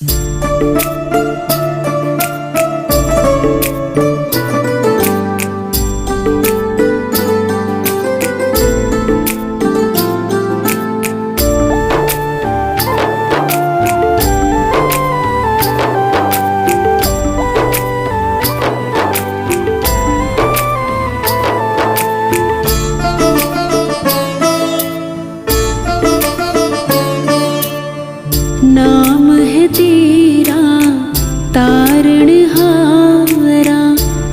नाम है तेरा तारणहारा,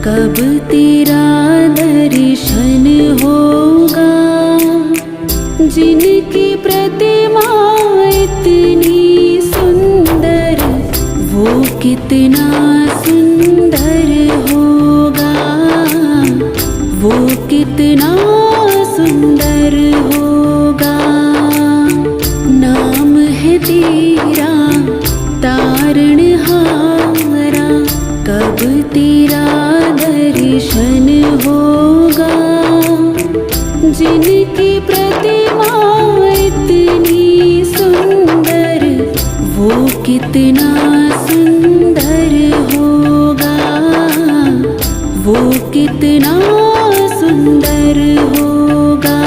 कब तेरा दर्शन होगा। जिनकी प्रतिमा इतनी सुंदर, वो कितना सुंदर होगा, वो कितना सुंदर होगा। नाम है तेरा तारणहारा, कब तेरा दर्शन होगा। जिनकी प्रतिमा इतनी सुंदर, वो कितना सुंदर होगा, वो कितना सुंदर होगा।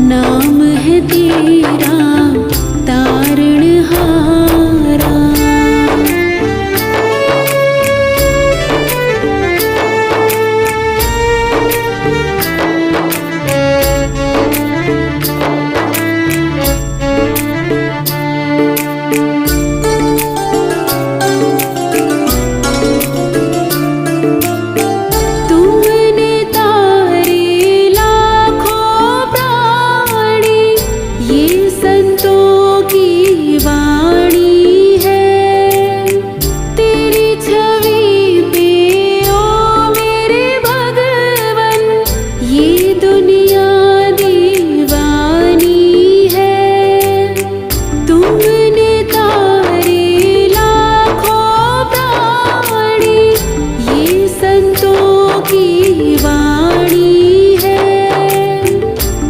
नाम है तेरा तारणहारा। तुमने तारे लाखों प्राणी, ये संतों की वाणी है। तेरी छवि पे ओ मेरे भगवन, ये दुनिया दीवानी है। तुमने तारे लाखों प्राणी, ये संतों की वाणी है।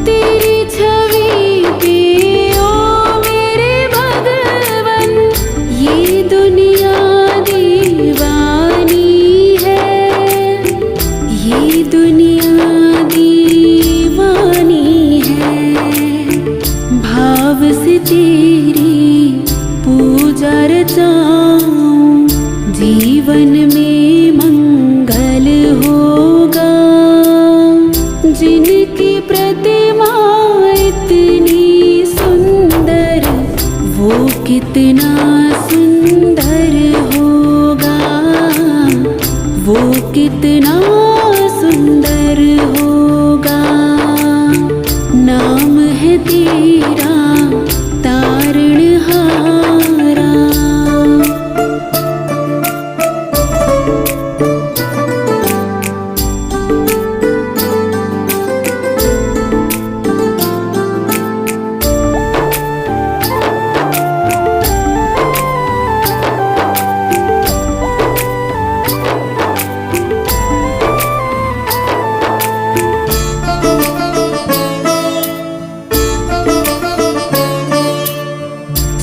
तेरी छवि पे ओ मेरे भगवन, ये दुनिया दीवानी है, ये दुनिया दीवानी है। भाव से तेरी पूजा रचाऊं, जीवन में मंगल होगा। जिनकी प्रतिमा इतनी सुंदर, वो कितना सुंदर होगा, वो कितना सुंदर होगा। नाम है तेरा तारणहारा।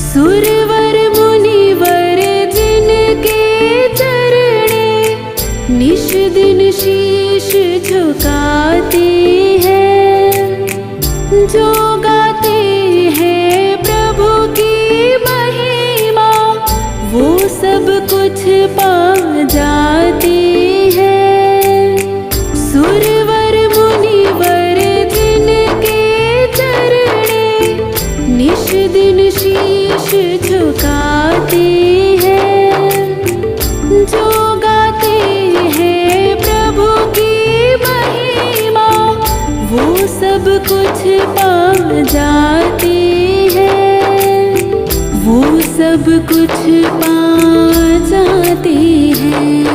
सुरवर मुनिवर जिनके चरणे, निश दिन शीश झुकाते हैं। जो गाते हैं प्रभु की महिमा, वो सब कुछ पा जाते हैं। सुरवर मुनिवर जिनके चरणे, निश दिन शीश झुकाते हैं। जो गाते हैं प्रभु की महिमा, वो सब कुछ पा जाते हैं, वो सब कुछ पा जाते हैं।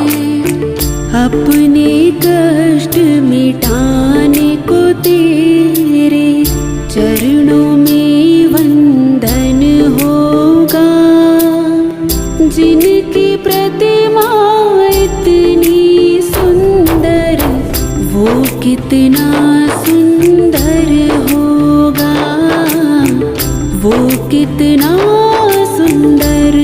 अपने कष्ट मिटाने को तेरे चरणों में वंदन होगा। जिनकी प्रतिमा इतनी सुंदर, वो कितना सुंदर होगा, वो कितना सुंदर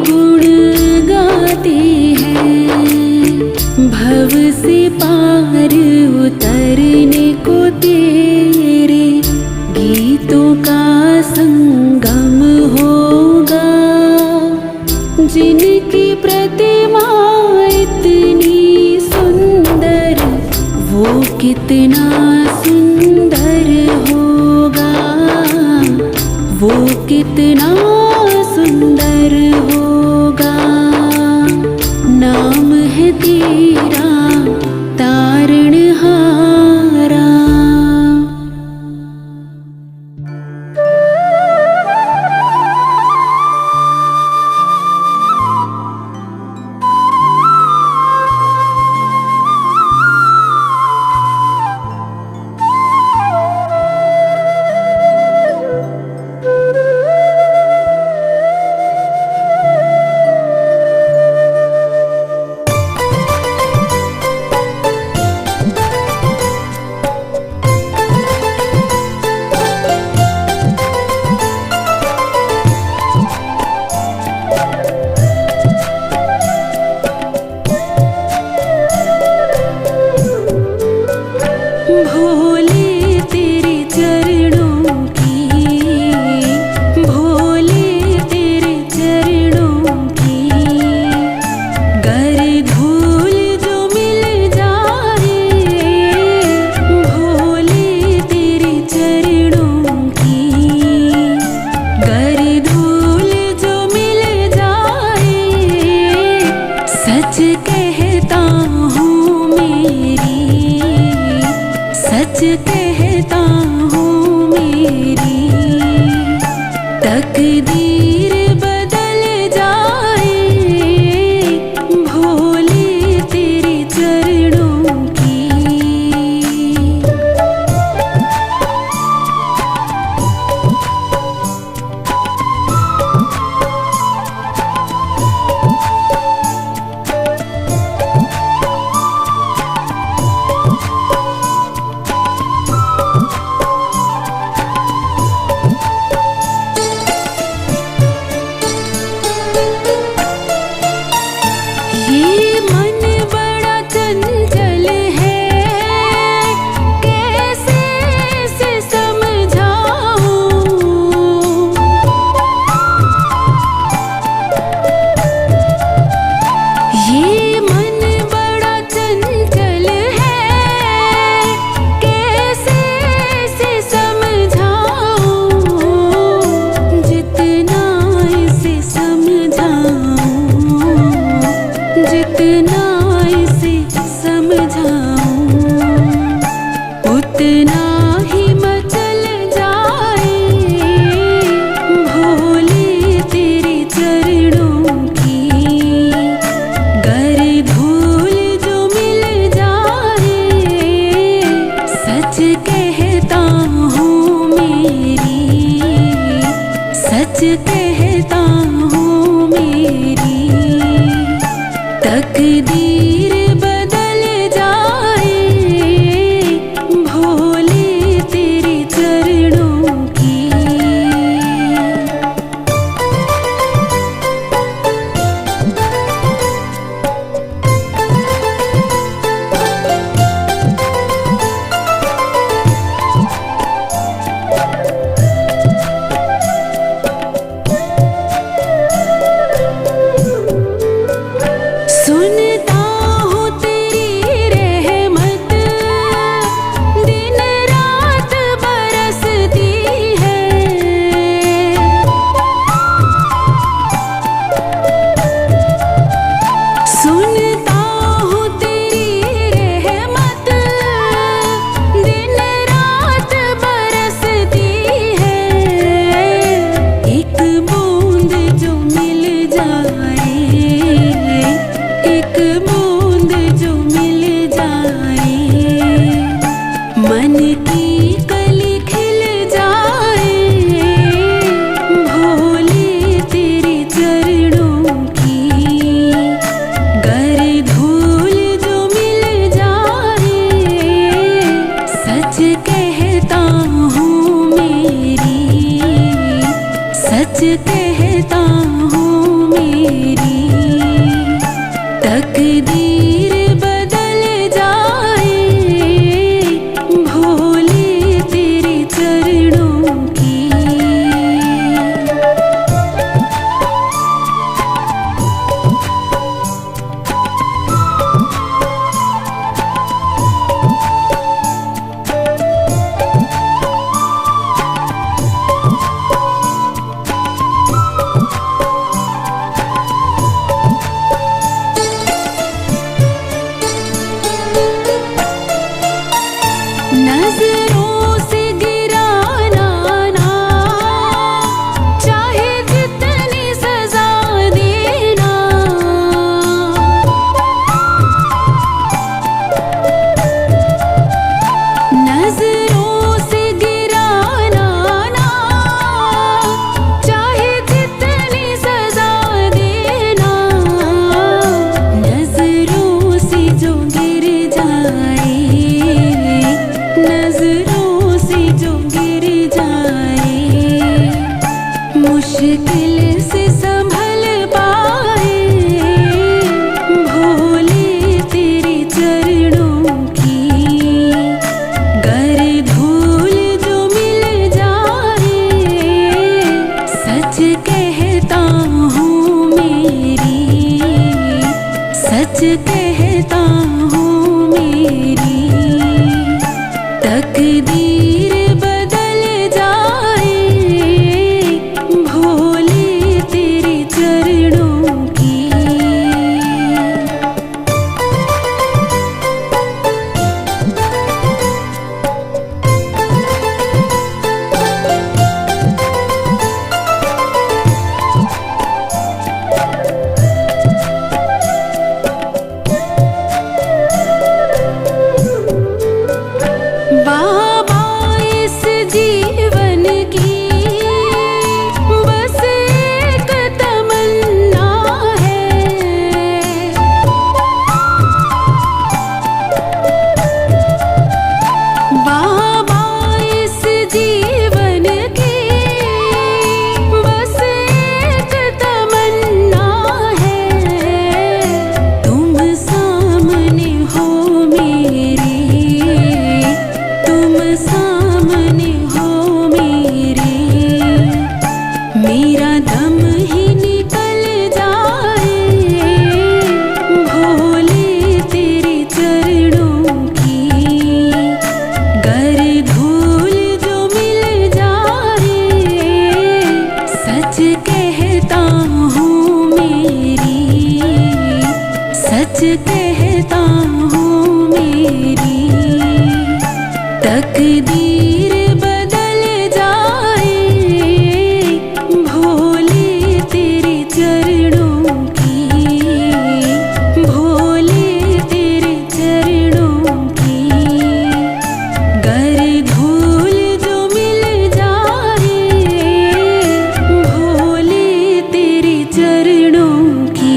गुण गाते हैं, भव से पार उतरने को तेरे गीतों का संगम होगा। जिनकी प्रतिमा इतनी सुंदर, वो कितना सुंदर होगा, वो कितना सुंदर होगा। नाम है तेरा तारणहारा। भोले तेरे चरणों की, भोले तेरे चरणों की, गर धूल जो मिल जाए। भोले तेरे चरणों की, गर धूल जो मिल जाए। सच कहता हूँ मेरी, सच कहता हूँ मेरी, तकदीर बदल जाए। भोले तेरे चरणों की। ये मन बड़ा चंचल है, कैसे इसे समझाऊं। ये मन बड़ा चंचल है, कैसे इसे समझाऊं। जितना इसे समझाऊं, जितना इसे समझाऊं, उतना ही मचल जाए। भोले तेरे चरणों की, गर धूल जो मिल जाए। सच कहता हूँ मेरी, सच कहता हूँ मेरी, तकदीर बदल जाए। भोले तेरे चरणों की। सुनता कहता हूँ मेरी तकदीर बदल जाए, भोले तेरे चरणों की। बाबा इस जीवन की बस एक तमन्ना है, बाबा इस जीवन की बस एक तमन्ना है, तुम सामने हो मेरे, तुम सामने हो मेरे, मेरा दम ही निकल जाए, भोले तेरे चरणों की। गर धूल जो मिल जाए, सच कहता हूँ मेरी, सच कहता हूँ मेरी तकदीर बदल जाए, भोले तेरे चरणों की, भोले तेरे चरणों की। गर धूल जो मिल जाए, भोले तेरे चरणों की।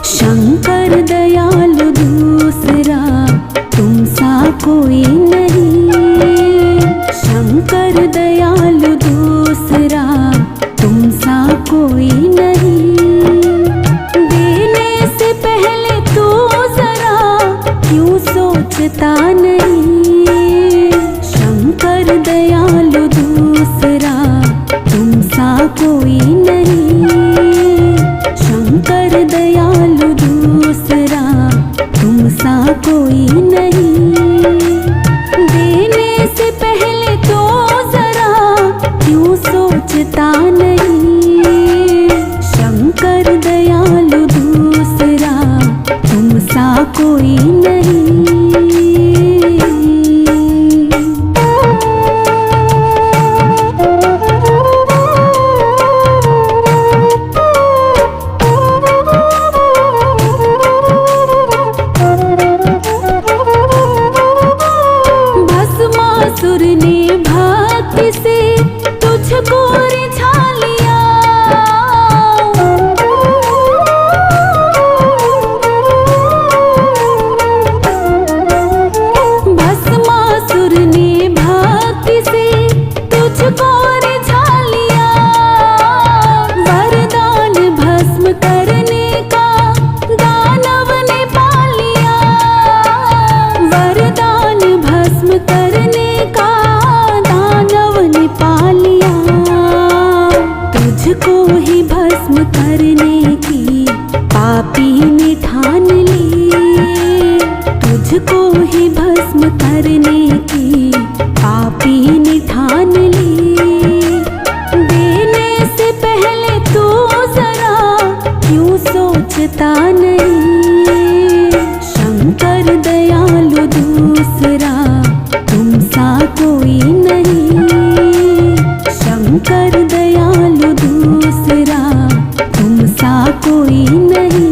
शंकर दयालु दूसरा तुमसा कोई नहीं, शंकर दयालु दूसरा तुमसा कोई नहीं। देने से पहले तो जरा क्यों सोचता नहीं, शंकर दयालु दूसरा तुमसा कोई नहीं, शंकर दयालु दूसरा तुमसा कोई नहीं। देने से पहले तो जरा क्यों सोचता नहीं, शंकर दयालु दूसरा तुमसा कोई नहीं। भस्मासुर ने भक्ति से तुझको रिझा लिया, भस्मासुर ने भक्ति से तुझको रिझा लिया, वरदान भस्म करने का दानव ने पा लिया, वरदान भस्म करने का दानव ने पा लिया। तुझको ही भस्म करने की पापी ने ठान ली, तुझको ही भस्म करने की पापी ने ठान ली। देने से पहले तो जरा क्यों सोचता नहीं, शंकर दयालु दूसरा तुमसा कोई नहीं, शंकर दयालु दूसरा तुमसा कोई नहीं।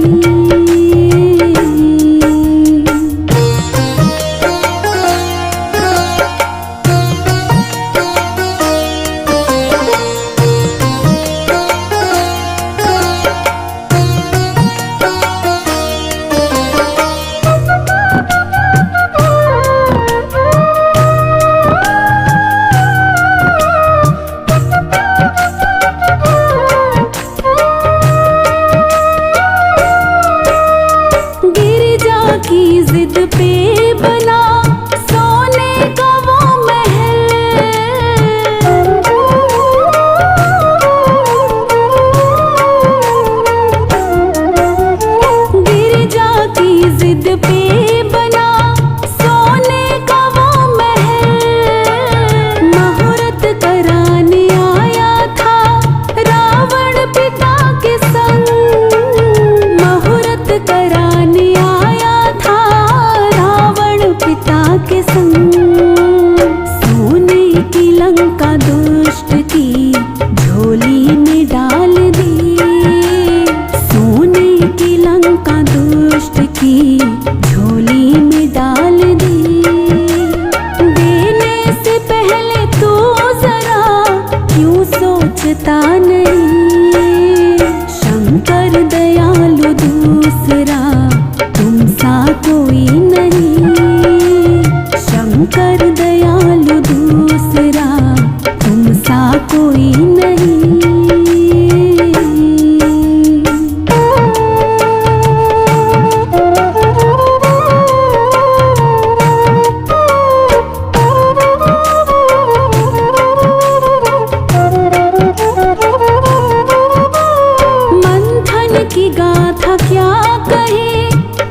की गाथा क्या कहे,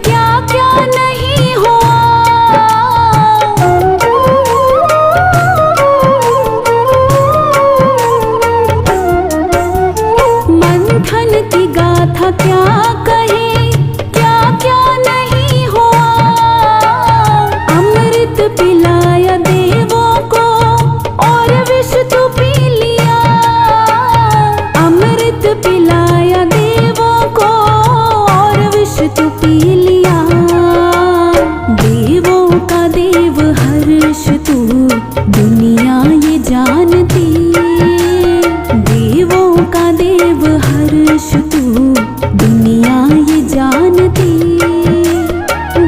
क्या क्या नहीं हुआ। मंथन की गाथा क्या कहे, क्या क्या नहीं हुआ। अमृत पिलाया देवों को और विष तो पी लिया। अमृत पिलाया देवों को और विष तो पी लिया। देवों का देव हर्ष तू दुनिया ये जानती। देवों का देव हर्ष तू दुनिया ये जानती।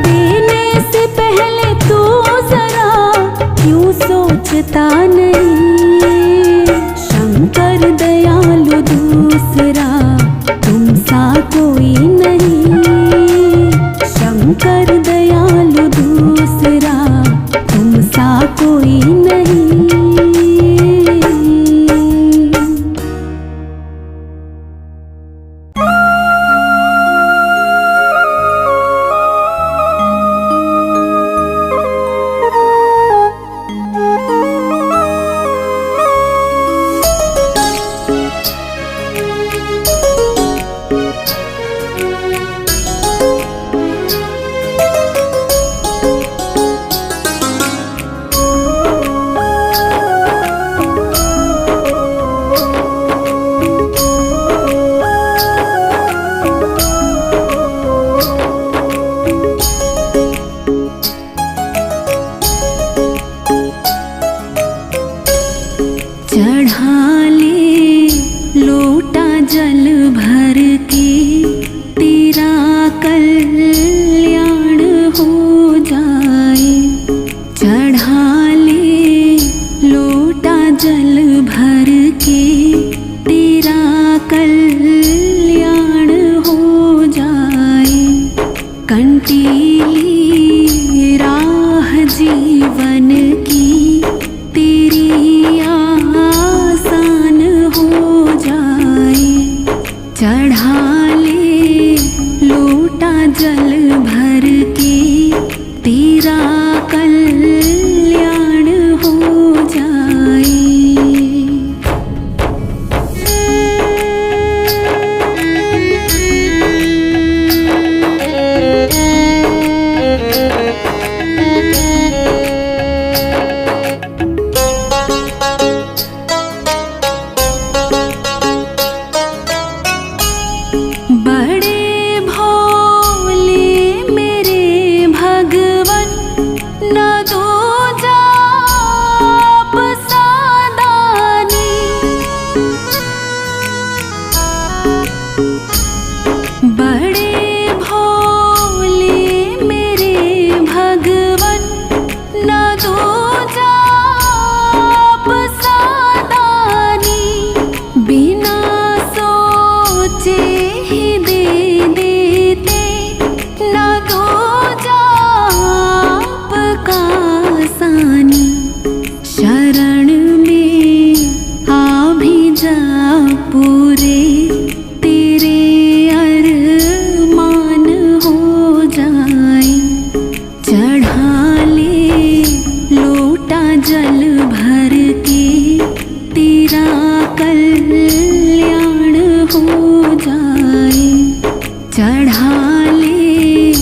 देने से पहले तू जरा क्यों सोचता नहीं। शंकर दयालु दूसरा तुम सा कोई नहीं। शंकर दयालु दूसरा तुम सा कोई नहीं। चढ़ा ले लोटा जल भर के तेरा कल्याण हो जाए। चढ़ा ले लोटा जल भर के तेरा कल्याण हो जाए। कंटीली राह जीवन की तेरी आसान हो जाए। चढ़ा ले लोटा जल भर के तेरा कल्याण हो जाए। बड़े भोले मेरे भगवन न दो जाप सादानी। बड़े भोले मेरे भगवन न दो जाप सादानी। बिना सोचे ही दे देते न दो जाप का सानी। शरण में आ भी जा पूरे तेरे अरमान हो जाए। चढ़ा ले लोटा जल भर के तेरा कल्याण हो जाए। चढ़ा ले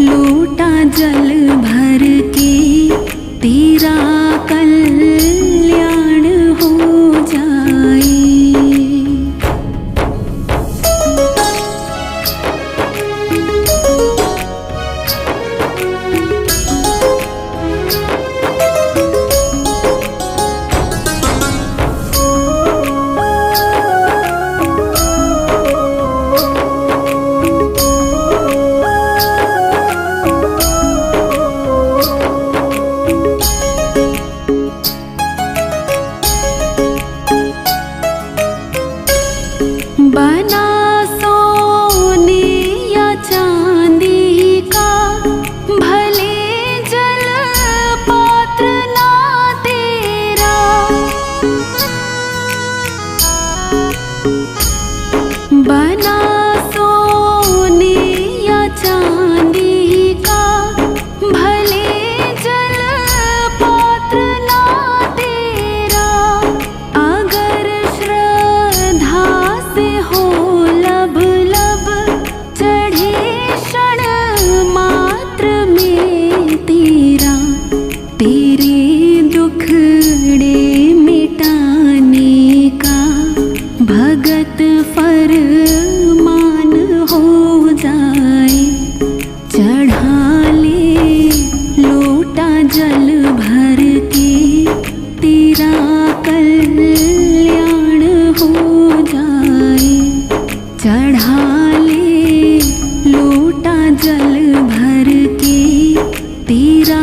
लोटा जल भर के तेरा कल्याण हो जाए। बना सोने या चांदी का भले जल पात्र ना तेरा। बना सो चढ़ा ले लोटा जल भर के, तेरा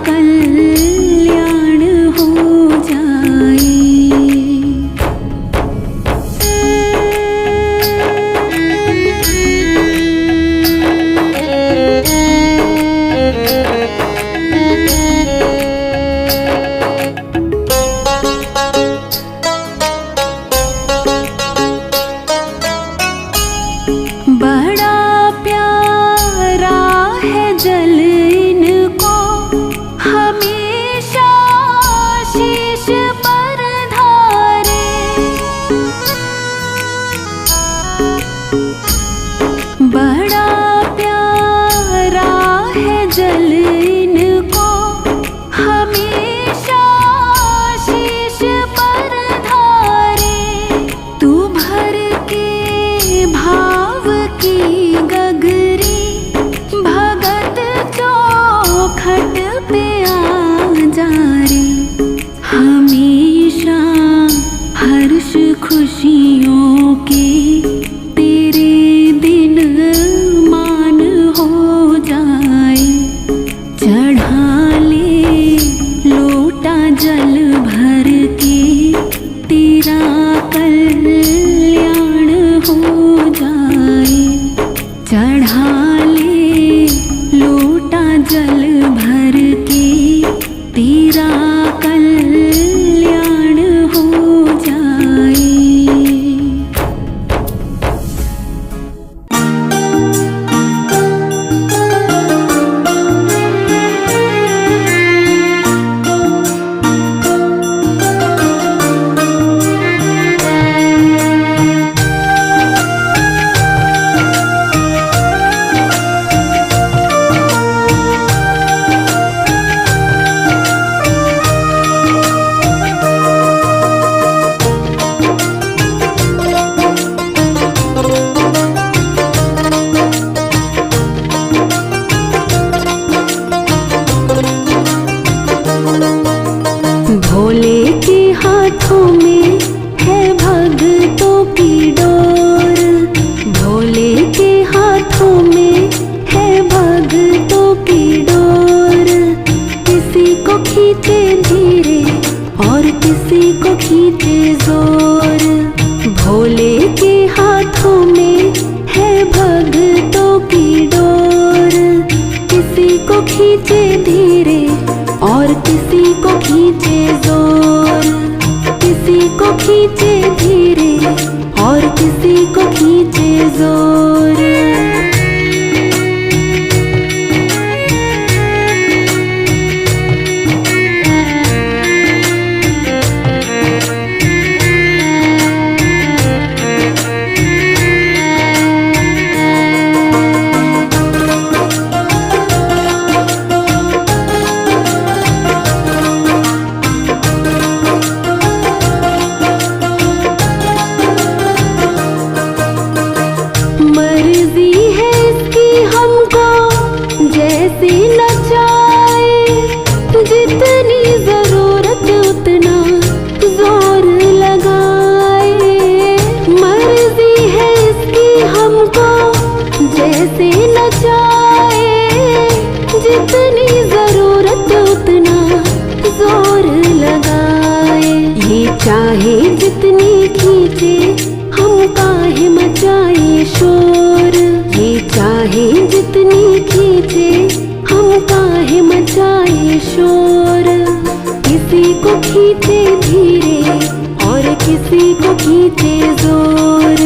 कल्याण हो जाए। बड़ा प्यारा है जल इनको, हमेशा शीश पर धारे। बड़ा प्यारा है जल इनको, हमेशा शीश पर धारे। तू भर के भाव की गगरी, भगत चौखट पे आ जा रे। हमेशा हर्ष खुशियों के तेरे दिन मान हो जाए। चढ़ा ले लोटा जल भर के, तेरा कल्याण हो जाए। चढ़ा ले लोटा जल भर के, तेरा कल्याण हो जाए। भोले के हाथों में है भगतों की डोर। भोले के हाथों में है भगतों की डोर। किसी को खींचे धीरे और किसी को खींचे जोर। भोले के हाथों में है भगतों की डोर। किसी को खींचे धीरे और किसी को खींचे जोर। किसी को खींचे धीरे और किसी को खींचे जोर। मर्जी है इसकी हमको जैसे नचाए। जितनी जरूरत उतना जोर लगाए। मर्जी है इसकी हमको जैसे नचाए। जितनी जरूरत उतना जोर लगाए। ये चाहे जितनी खींचे हम काहे मचाए शोर। ये चाहे जितनी खींचे हम काहे मचाए शोर। किसी को खींचे धीरे और किसी को खींचे जोर।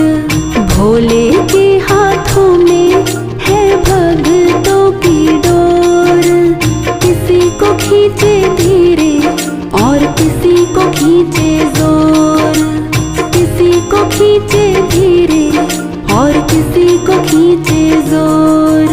भोले के हाथों में है भगतों की डोर। किसी को खींचे धीरे और किसी को खींचे जोर। किसी को खींचे धीरे और किसी को खींचे जोर।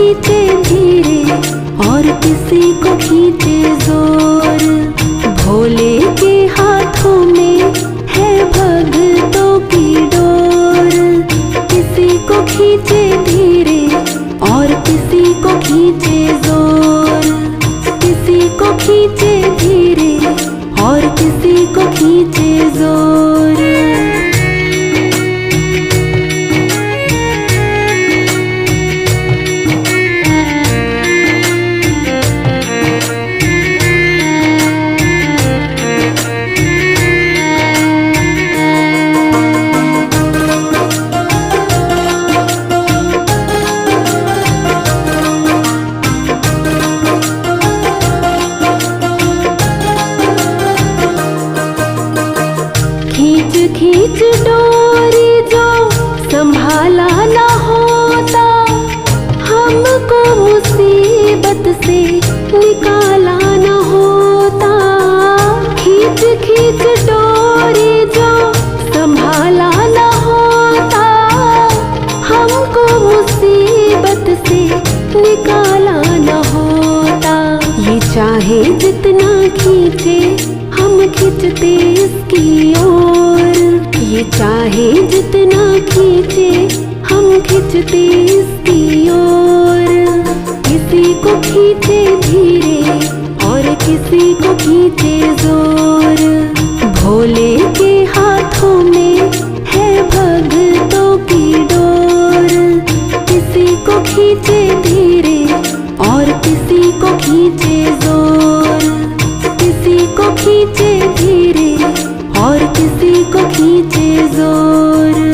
खींचे धीरे और किसी को खींचे जोर। भोले के हाथों में है भक्तों की डोर। किसी को खींचे धीरे और किसी को खींचे जोर। किसी को खींचे धीरे और किसी को खींचे जोर। खींच डोरी जो संभाला ना होता, हमको मुसीबत से निकाला ना होता। खींच खींच डोरी जो संभाला ना होता, हमको मुसीबत से निकाला ना होता। ये चाहे जितना खींचे हम खींचते इसकी ओर। ये चाहे जितना खींचे हम खींचते इसकी ओर। किसी को खींचे धीरे और किसी को खींचे जोर। भोले के हाथों में है भक्तों की डोर। किसी को खींचे धीरे और किसी को खींचे जोर। किसी को खींचे धीरे और किसी को खींचे जोर।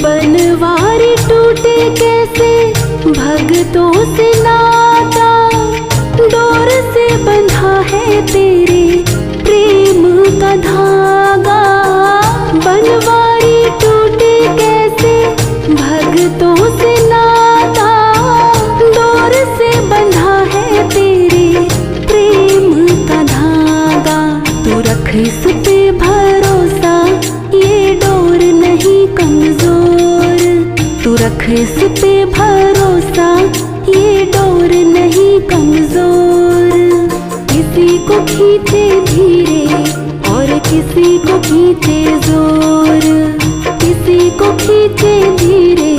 बनवारी टूटे कैसे भक्तों से नाता, डोर से बंधा है तेरे प्रेम का धागा। बनवारी टूटे कैसे भक्तों से नाता, डोर से बंधा है तेरे प्रेम का धागा। तू रख इस पे भरोसा, ये डोर नहीं कमजोर। तू रख इस पे भरोसा, ये डोर नहीं कमजोर। किसी को खींचे धीरे और किसी को खींचे जोर। किसी को खींचे धीरे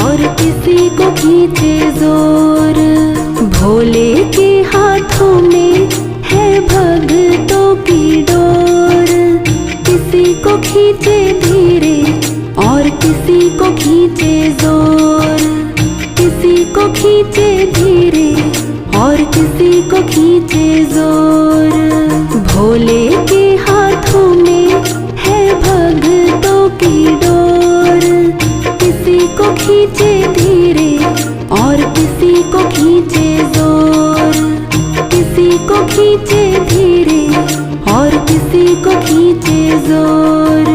और किसी को खींचे जोर। भोले के हाथों में है भक्तों की डोर। किसी को खींचे धीरे और किसी को खींचे जोर। किसी को खींचे धीरे और किसी को खींचे जोर। भोले के हाथों में है भक्तों की डोर। किसी को खींचे धीरे और किसी को खींचे जोर। किसी को खींचे धीरे और किसी को खींचे जोर।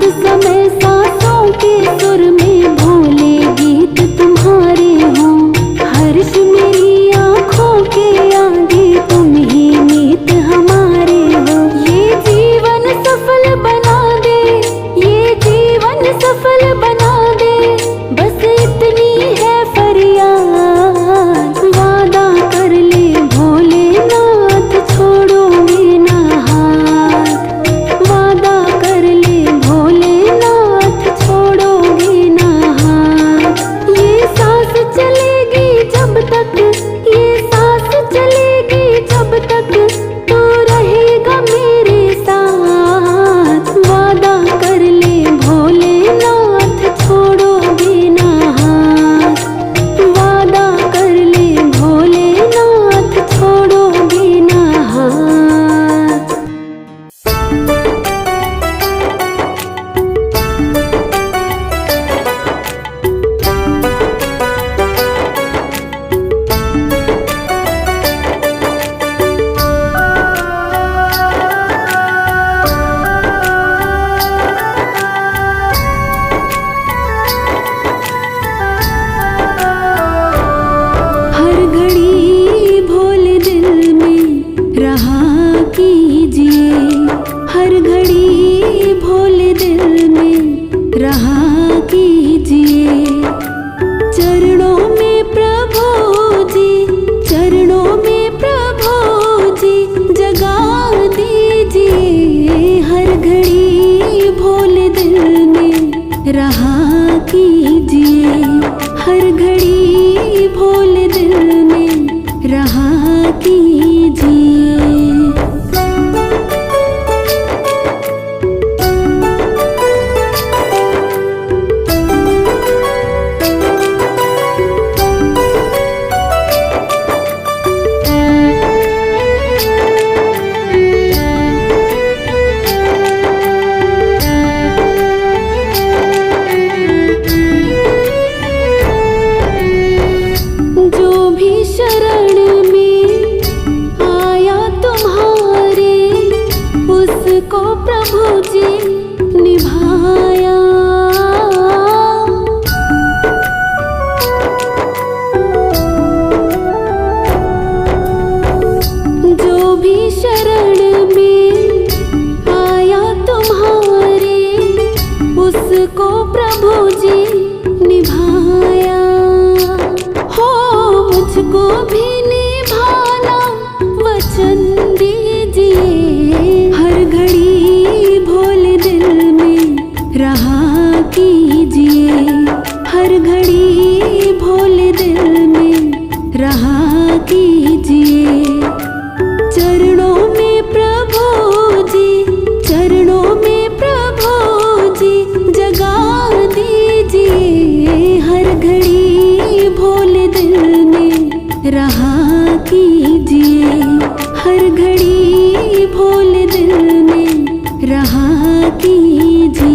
रात समय सांसों के सुर में भोले गीत तुम्हारे हों। हर्ष मेरी आँखों के आगे तुम ही मीत हमारे हो। ये जीवन सफल बना दे, ये जीवन सफल बना दे, बस इतनी है फरियाद। वादा कर ले भोलेनाथ छोड़ोगे ना हाथ। वादा कर ले भोलेनाथ छोड़ोगे ना हाथ। ये सांस चलेगी जब तक, ये सांस चलेगी जब तक, तो रहेगा मेरे साथ। वादा कर ले भोलेनाथ छोड़ोगे ना हाथ। वादा कर ले भोलेनाथ छोड़ोगे ना हाथ। हर घड़ी भोले दिल में रहा कीजिए। हर घड़ी भोले दिल में रहा कीजिए। चरणों में प्रभु जी, चरणों में प्रभु जी, जगा दीजिए। हर घड़ी भोले दिल में रहा कीजिए। हर घड़ी भोले दिल में रहा कीजिए। जो भी शरण में आया तुम्हारे, उसको प्रभु जी निभाया। जो भी शरण में आया तुम्हारे, उसको प्रभु जी निभाया। हो मुझको भी निभाना वचन दीजिए। हर घड़ी भोले दिल में रहा कीजिए। हर घड़ी भोले दिल में रहा कीजिए। चरणों में प्रभु जी, चरणों में प्रभु जी, जगा दीजिए। हर घड़ी भोले दिल में रहा कीजिए। हर घड़ी भोले दिल में रहा कीजिए।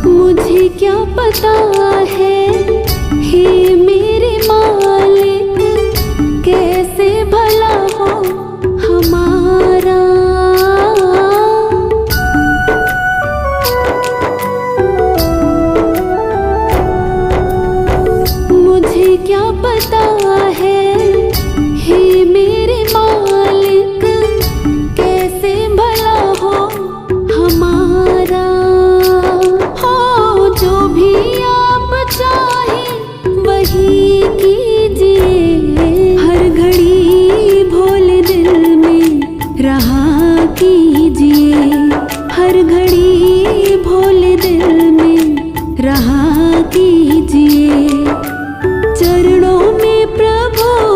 मुझे क्या पता है हे मेरे मालिक, कैसे भला हो हमारा। मुझे क्या पता है हे मेरे मालिक, कैसे भला हो हमारा। हो जो भी आप चाहें वही कीजिए। हर घड़ी भोले दिल में रहा कीजिए। हर घड़ी भोले दिल में रहा कीजिए। चरणों में प्रभु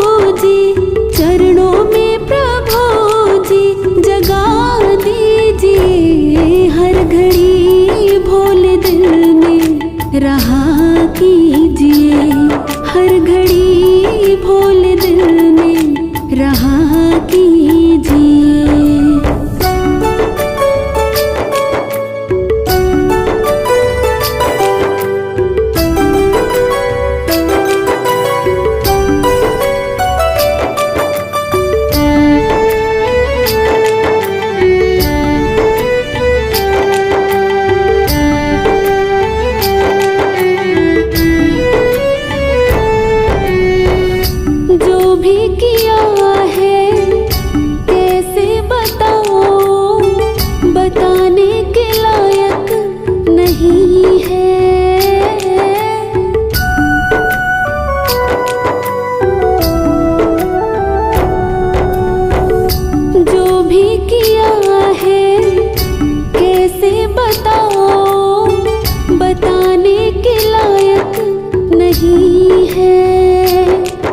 नहीं है।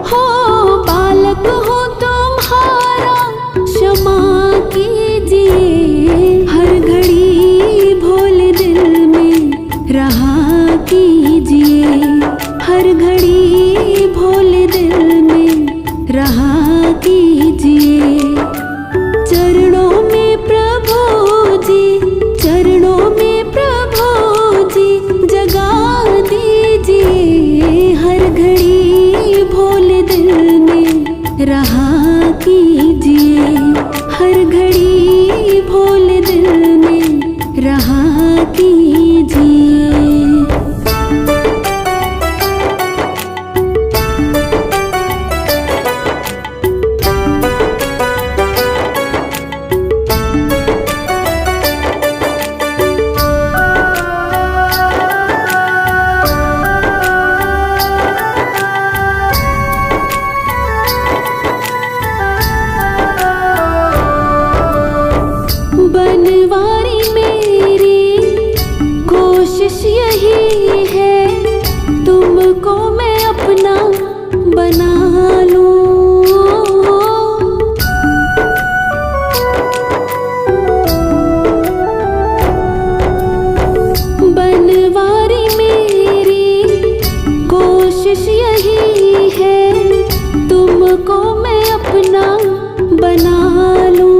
हो बालक हो तुम्हारा क्षमा कीजिए, हर घड़ी भोले दिल में रहा कीजिए, हर घड़ी भोले दिल में रहा कीजिए। चरणों में प्रभु जी, चरणों में प्रभु जी जगा दीजिए, हर घड़ी भोले दिल में रहा कीजिए, हर घड़ी भोले दिल में रहा कीजिए। बनवारी मेरी कोशिश यही है, तुमको मैं अपना बना लूं। बनवारी मेरी कोशिश यही है, तुमको मैं अपना बना लूं।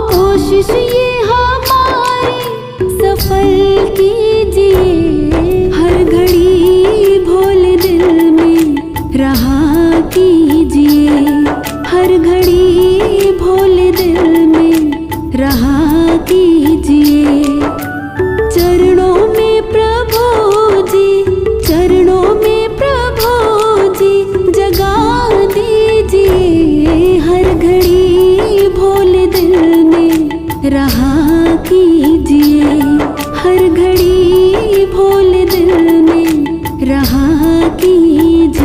कोशिश ये हमारी सफल कीजिए, हर घड़ी भोले दिल में रहा कीजिए, हर घड़ी भोले दिल में रहा कीजिए। चरणों में प्रभु जी, चरणों में प्रभु जी जगा दीजिए, हर घड़ी भोले दिल में रहा कीजिए, हर घड़ी भोले दिल में रहा कीजिए।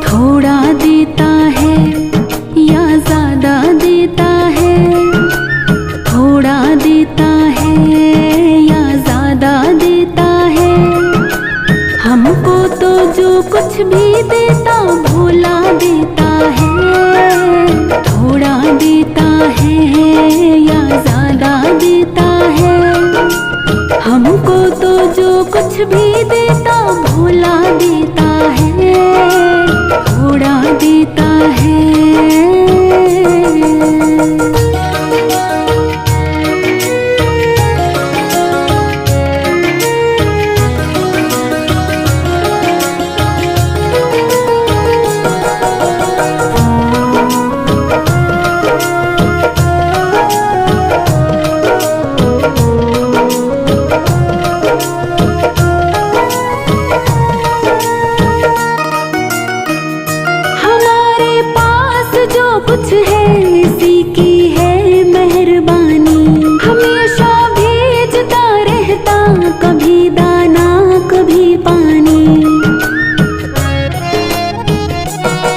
थोड़ा देता है या ज्यादा देता है, थोड़ा देता है या ज्यादा देता है, हमको तो जो कुछ भी देता भोला देता है। थोड़ा देता है या ज्यादा देता है, हमको तो जो कुछ भी देता भोला देता है, थोड़ा देता है। कुछ है इसी की है मेहरबानी, हमेशा भेजता रहता कभी दाना कभी पानी।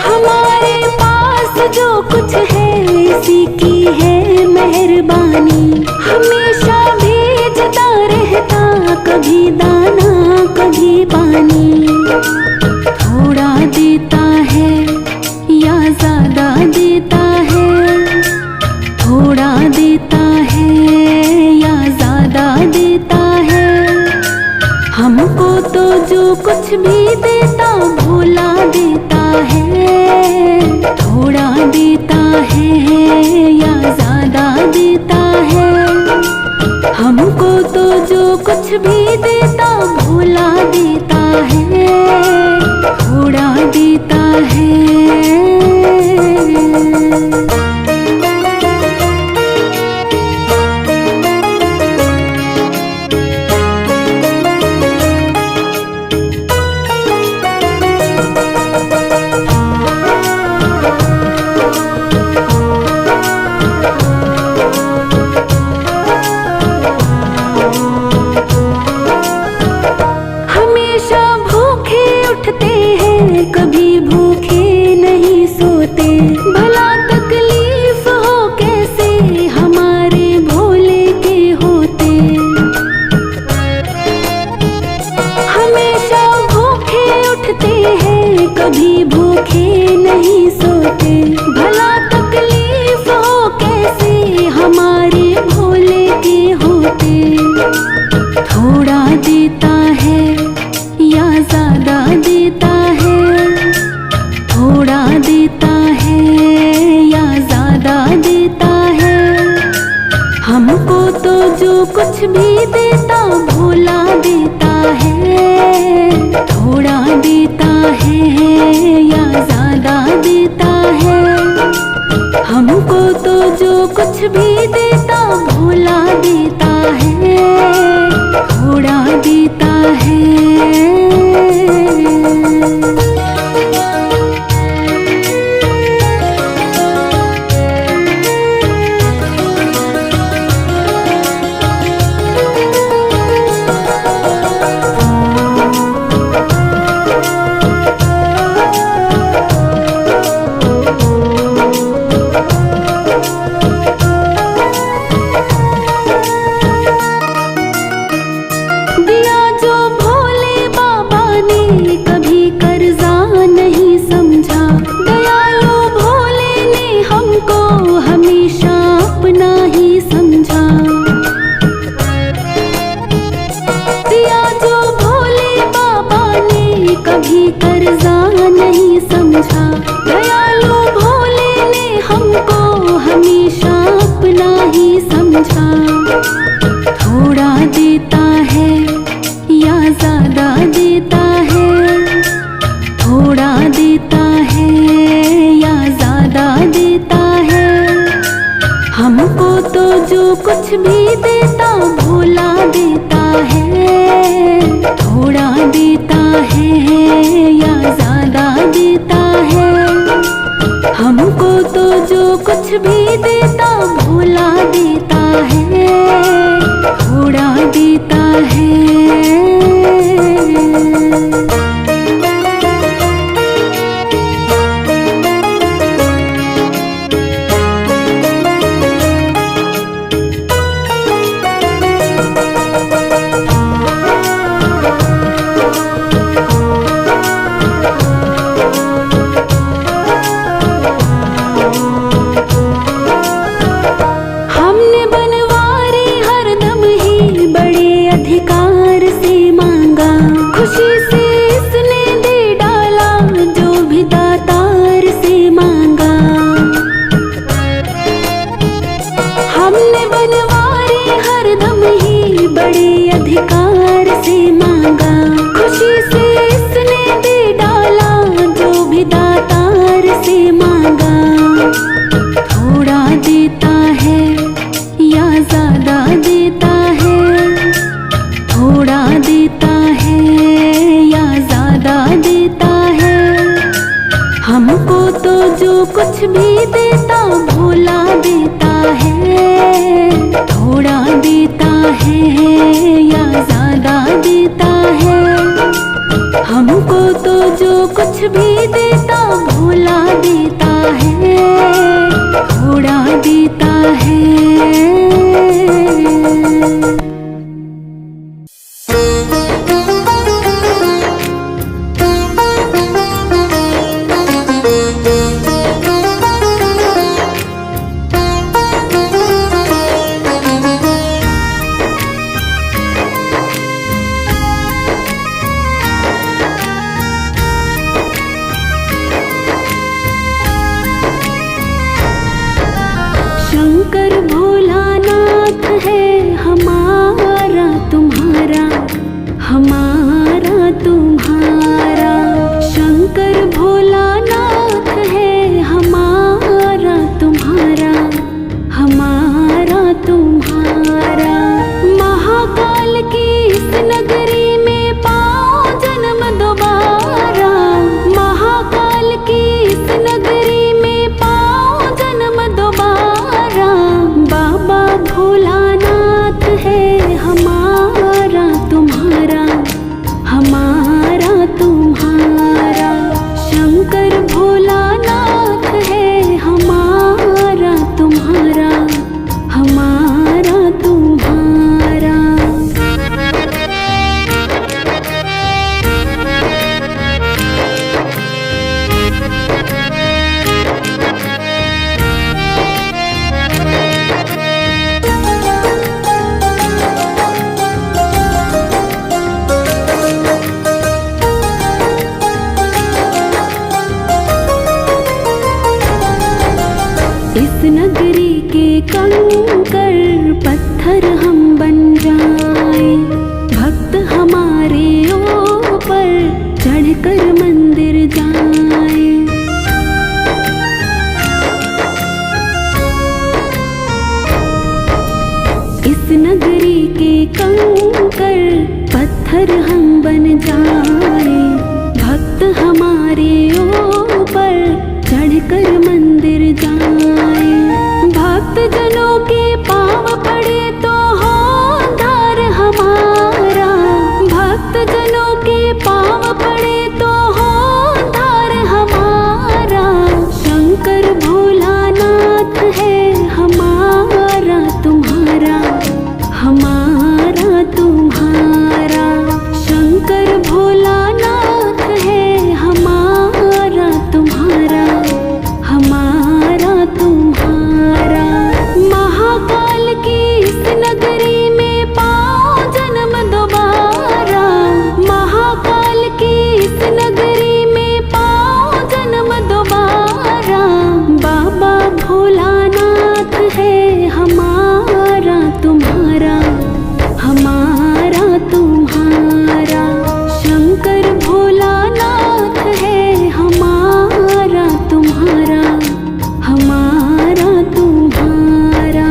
हमारे पास जो कुछ है इसी की है मेहरबानी, हमेशा भेजता रहता कभी दाना कभी पानी। थोड़ा देता है या ज्यादा देता है, थोड़ा देता है या ज्यादा देता है, हमको तो जो कुछ भी देता भोला देता है। थोड़ा देता है या ज्यादा देता है, हमको तो जो कुछ भी देता भोला देता है, थोड़ा देता है। भला तकलीफ हो कैसे हमारे भोले के होते। थोड़ा देता है या ज्यादा देता है, थोड़ा देता है या ज्यादा देता है। हमको तो जो कुछ भी देता भोला देता है। थोड़ा देता है या ज्यादा देता है, हमको तो जो कुछ भी देता भोला देता है। थोड़ा देता है। कभी कर्जा नहीं समझा, दयालु भोले ने हमको हमेशा अपना ही समझा। थोड़ा देता है या ज्यादा देता है, थोड़ा देता है या ज्यादा देता है। हमको तो जो कुछ भी देता भोला देता है। थोड़ा देता है या ज्यादा देता है, हमको तो जो कुछ भी देता भोला देता है। थोड़ा देता है। हमको तो जो कुछ भी देता भोला देता है। थोड़ा देता है या ज्यादा देता है, हमको तो जो कुछ भी देता भोला देता है। थोड़ा देता है। शंकर भोलानाथ है हमारा तुम्हारा, हमारा तुम्हारा। शंकर भोलानाथ है हमारा तुम्हारा, हमारा तुम्हारा। महाकाल की इस नगरी में पाओ जन्म दोबारा, महाकाल की इस नगरी में पाओ जन्म दोबारा। बाबा भोलानाथ है हमारा तुम्हारा, इस नगरी के कंकड़ पत्थर हम बन जाएं, भक्त हमारे ऊपर चढ़कर मंदिर जाएं। इस नगरी के कंकड़ पत्थर हम बन जाएं, भक्त हमारे ऊपर चढ़कर मंदिर जाएं। भक्त जनों के पाँव पड़े तो हो उद्धार हमारा, भक्त जनों के पाँव पड़े तो हो उद्धार हमारा। शंकर भोलानाथ है हमारा तुम्हारा, हमारा तुम्हारा। शंकर भोलानाथ है हमारा तुम्हारा, हमारा तुम्हारा। महाकाल की इस नगरी में पाओ जन्म दोबारा, महाकाल की इस नगरी में पाओ जन्म दोबारा। बाबा भोलानाथ है हमारा तुम्हारा, हमारा तुम्हारा। शंकर भोलानाथ है हमारा तुम्हारा, हमारा तुम्हारा।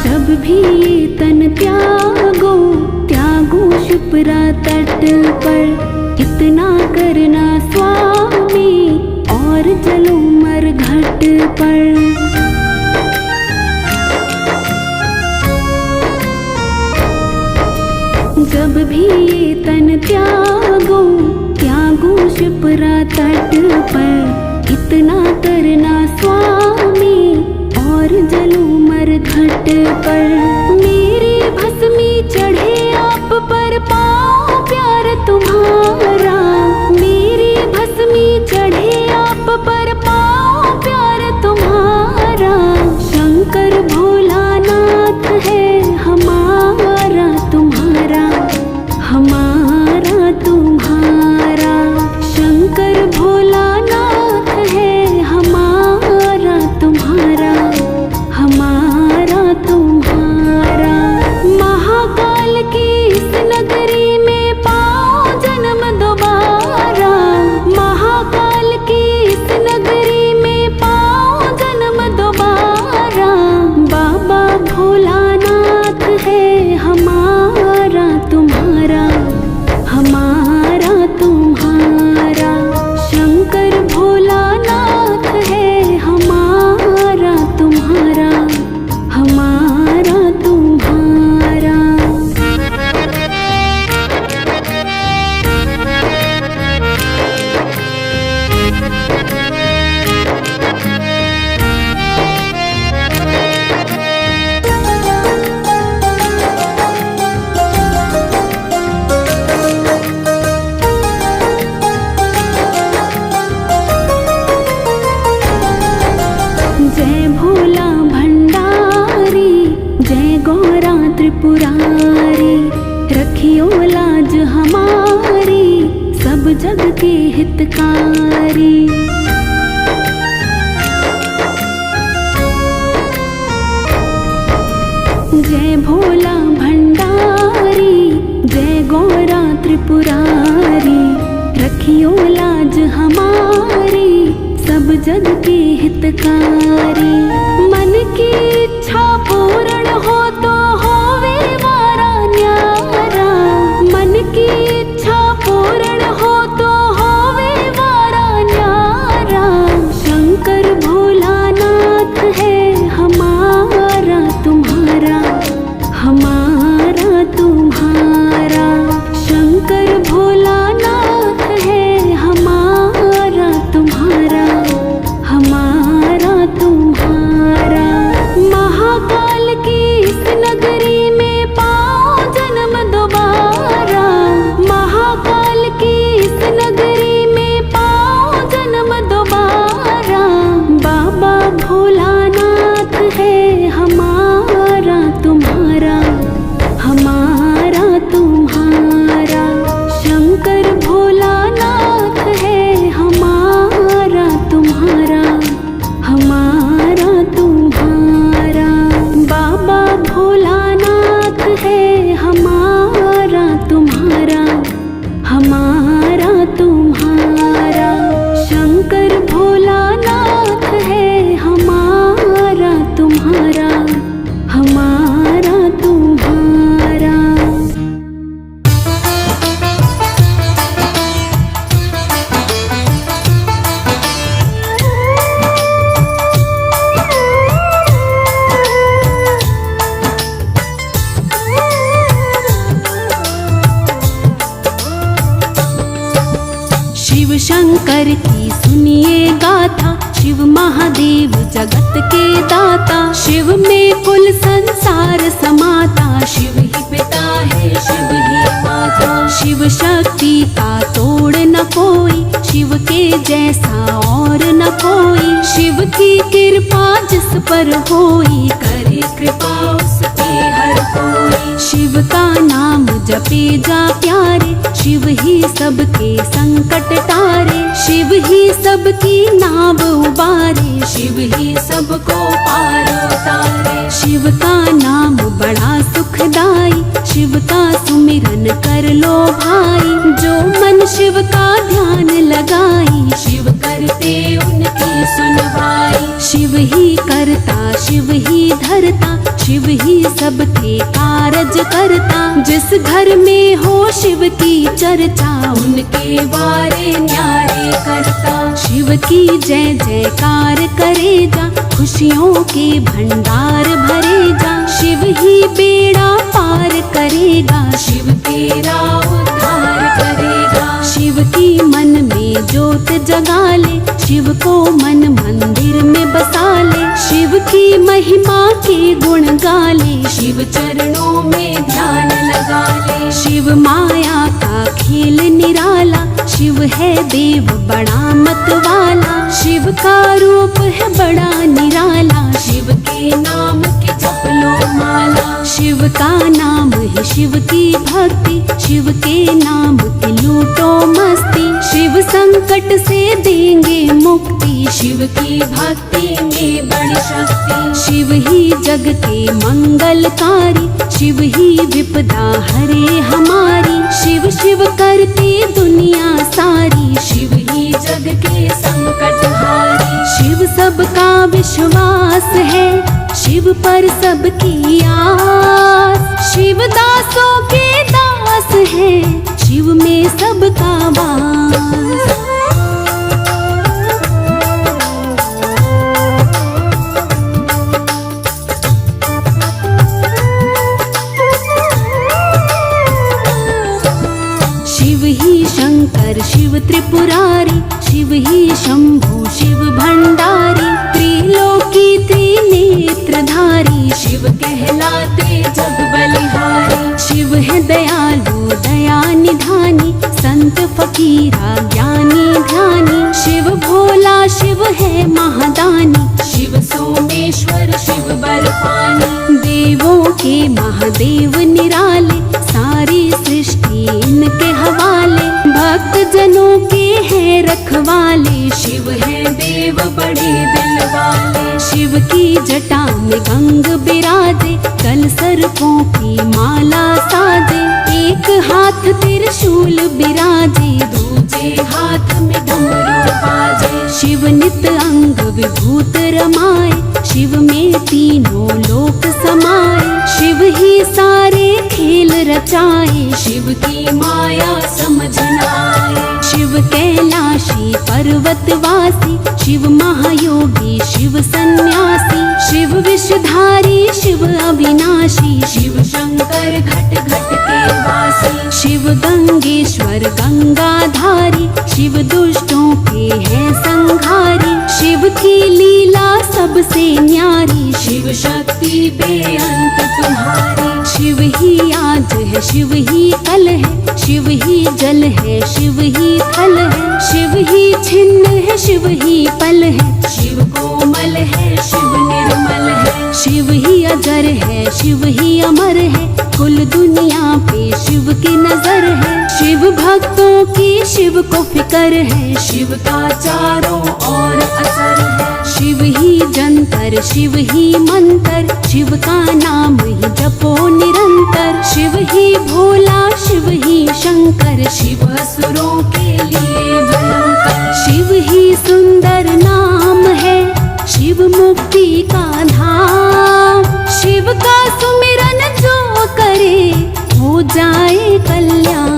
जब भी ये तन त्यागो त्यागो शिप्रा तट पर, इतना करना स्वामी और चलो मरघट पर। जब भी ये तन त्यागो त्यागो शिप्रा तट पर, इतना करना स्वामी और जलो मरघट पर। मेरी भस्मी चढ़े आप पर पाओ प्यार तुम्हारा, मेरी भस्मी चढ़े आप पर पाओ प्यार तुम्हारा। शंकर भोलानाथ है हमारा तुम्हारा, हमारा तुम्हारा। शंकर भोलानाथ है हमारा तुम्हारा, हमारा तुम्हारा। महाकाल की इस नगरी में पाओ जन्म दोबारा, महाकाल की इस नगरी में पाओ जन्म दोबारा। बाबा भोलानाथ है हमारा तुम्हारा, हमारा तुम्हारा। शंकर भोलानाथ है हमारा तुम्हारा, हमारा तुम्हारा। जय भोला भंडारी, जय गौरा त्रिपुरारी। रखियो लाज हमारी, सब जग के हितकारी। जय भोला भंडारी, जय गौरा त्रिपुरारी। रखियो लाज हमारी, सब जग के हितकारी। मन की इच्छा पूर्ण हो तो होवे वारा न्यारा, मन की इच्छा पूर्ण हो तो होवे वारा न्यारा। शंकर भोलानाथ है हमारा तुम्हारा, हमारा तुम्हारा। शंकर भोलानाथ है हमारा तुम्हारा, हमारा तुम्हारा। महाकाल की इस शंकर की सुनिए गाथा, शिव महादेव जगत के दाता। शिव में कुल संसार समाता, शिव ही पिता है शिव ही माता। शिव शक्ति का तोड़ न कोई, शिव के जैसा और न कोई। शिव की कृपा जिस पर होई, करे कृपा उसके हर कोई। शिव का नाम जपे जा प्यारे, शिव ही सबके संकट टारे। शिव ही सबकी नाव उबारे, शिव ही सबको पार उतारे। शिव का नाम बड़ा सुखदाई, शिव का सुमिरन कर लो भाई। जो मन शिव का ध्यान लगाई, शिव करते उनकी सुनवाई। शिव ही करता शिव ही धरता, शिव ही सबके कारज करता। जिस घर में हो शिव की चर्चा, उनके बारे न्यारे करता। शिव की जय जयकार करेगा, खुशियों के भंडार भरेगा। शिव ही बेड़ा पार करेगा, शिव तेरा उद्धार करेगा। शिव की मन में ज्योत जगा ले, शिव को मन मंदिर में बसा ले। शिव की महिमा के गुण गा ले, शिव चरणों में ध्यान लगा ले। शिव माया का खेल निराला, शिव है देव बड़ा मतवाला। शिव का रूप है बड़ा निराला, शिव के नाम की जप लो माला। शिव का नाम है शिव की भक्ति, शिव के नाम की लूटो मस्ती। शिव संकट से देंगे मुक्ति, शिव की भक्ति में बड़ी शक्ति। शिव ही जग के मंगलकारी, शिव ही विपदा हरे हमारी। शिव शिव करती दुनिया सारी, शिव ही जग के संकट हारी। शिव सबका विश्वास है, शिव पर सबकी आस। शिव दासों के दास है, शिव में सबका वास। शिव ही शंकर शिव त्रिपुरारी, शिव ही शंभु शिव भंडारी। त्रिलोकी त्रिनेत्रधारी, शिव कहलाते जग बलिहारी। शिव है दयालु दया निधानी, संत फकीरा ज्ञानी ध्यानी। शिव भोला शिव है महादानी, शिव सोमेश्वर शिव बलपानी। देवों के महादेव निराले, सारी सृष्टि इनके हवाले। भक्त जनों के हैं रखवाले, शिव है देव बड़े दिल वाले। शिव की जटा में गंग बिराजे, कल सर्पों की माला साजे। एक हाथ त्रिशूल बिराजे, दूजे हाथ में डमरू बाजे। शिव नित अंग विभूत रमाए, शिव में तीनों लोक समाए। शिव ही सारे खेल रचाए, शिव की माया समझ न आए। शिव कैलाशी पर्वतवासी, शिव महायोगी शिव सन्यासी। शिव विषधारी शिव अविनाशी, शिव शंकर घट घट के वासी। शिव गंगेश्वर गंगाधारी, शिव दुष्टों के हैं संघारी। शिव की लीला सबसे न्यारी, शिव शक्ति बेअंत तुम्हारी। शिव ही आज है शिव ही कल है, शिव ही जल है शिव ही थल है। शिव ही छिन्न है शिव ही पल है, शिव कोमल है शिव निर्मल है। शिव ही अजर है शिव ही अमर है, कुल दुनिया पे शिव की नजर है। शिव भक्तों की शिव को फिकर है, शिव का चारों ओर असर है। शिव ही जंतर शिव ही मंत्र, शिव का नाम ही जपो निरंतर। शिव ही भोला शिव ही शंकर, शिव असुरों के लिए भयंकर। शिव ही सुंदर नाम है, शिव मुक्ति का धाम। शिव का सुमिरन जो करे, हो जाए कल्याण।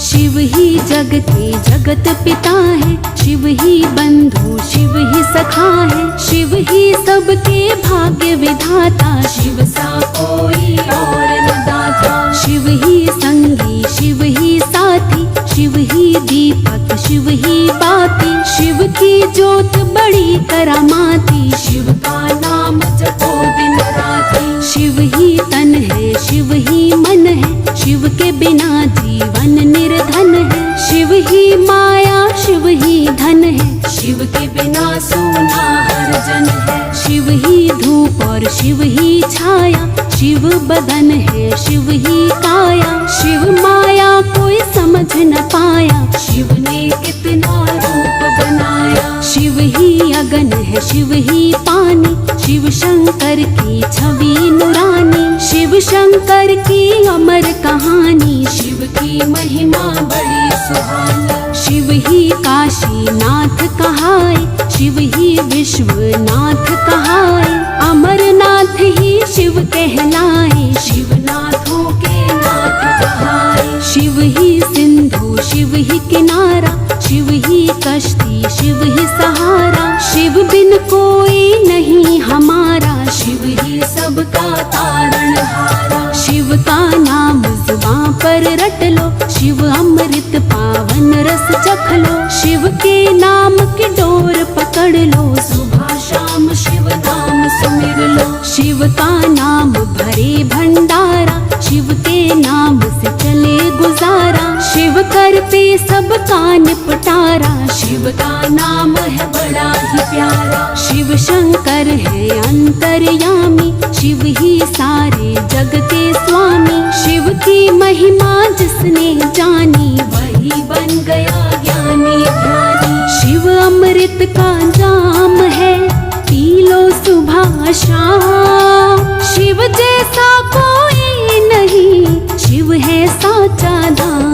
शिव ही जग के जगत पिता है, शिव ही बंधु शिव ही सखा है, शिव ही सबके भाग्य विधाता, शिव सा कोई और न दाता। शिव ही संगी शिव ही साथी, शिव ही दीपक शिव ही बाती, शिव की ज्योत बड़ी करामाती, शिव का नाम जपो दिन राती। शिव ही तन है शिव ही मन है, शिव के बिना जीवन निर्धन है, शिव ही माया शिव ही धन है, शिव के बिना सोना हर जन है। शिव ही धूप और शिव ही छाया, शिव बदन है शिव ही काया, शिव माया कोई समझ न पाया, शिव ने कितना रूप बनाया। शिव ही अगन है शिव ही पानी, शिव शंकर की छवि नुरानी, शिव शंकर की अमर कहानी, शिव की महिमा बड़ी सुहानी। शिव ही काशी नाथ कहाए, शिव ही विश्वनाथ कहाए, अमरनाथ ही शिव कहलाए, शिवनाथों के नाथ कहाए। शिव ही सिंधु शिव ही किनारा, शिव ही कश्ती शिव ही सहारा, शिव बिन कोई नहीं हमारा, शिव ही सबका तारणहारा। शिव का नाम जुबां पर रट लो, शिव अमृत पावन रस चख लो, शिव के नाम की डोर पकड़ लो, सुबह शाम शिव नाम सुमिर लो। शिव का नाम भरे भंडारा, शिव के नाम से चले गुजारा, शिव कर पे सबका निपटारा, शिव का नाम है बड़ा ही प्यारा। शिव शंकर है अंतर्यामी, शिव ही सारे जग के स्वामी, शिव की महिमा जिसने जानी, वही बन गया ज्ञानी ध्यानी। शिव अमृत का जाम है, पी लो सुबह शाम, शिव जैसा कोई नहीं, शिव है साचा धाम।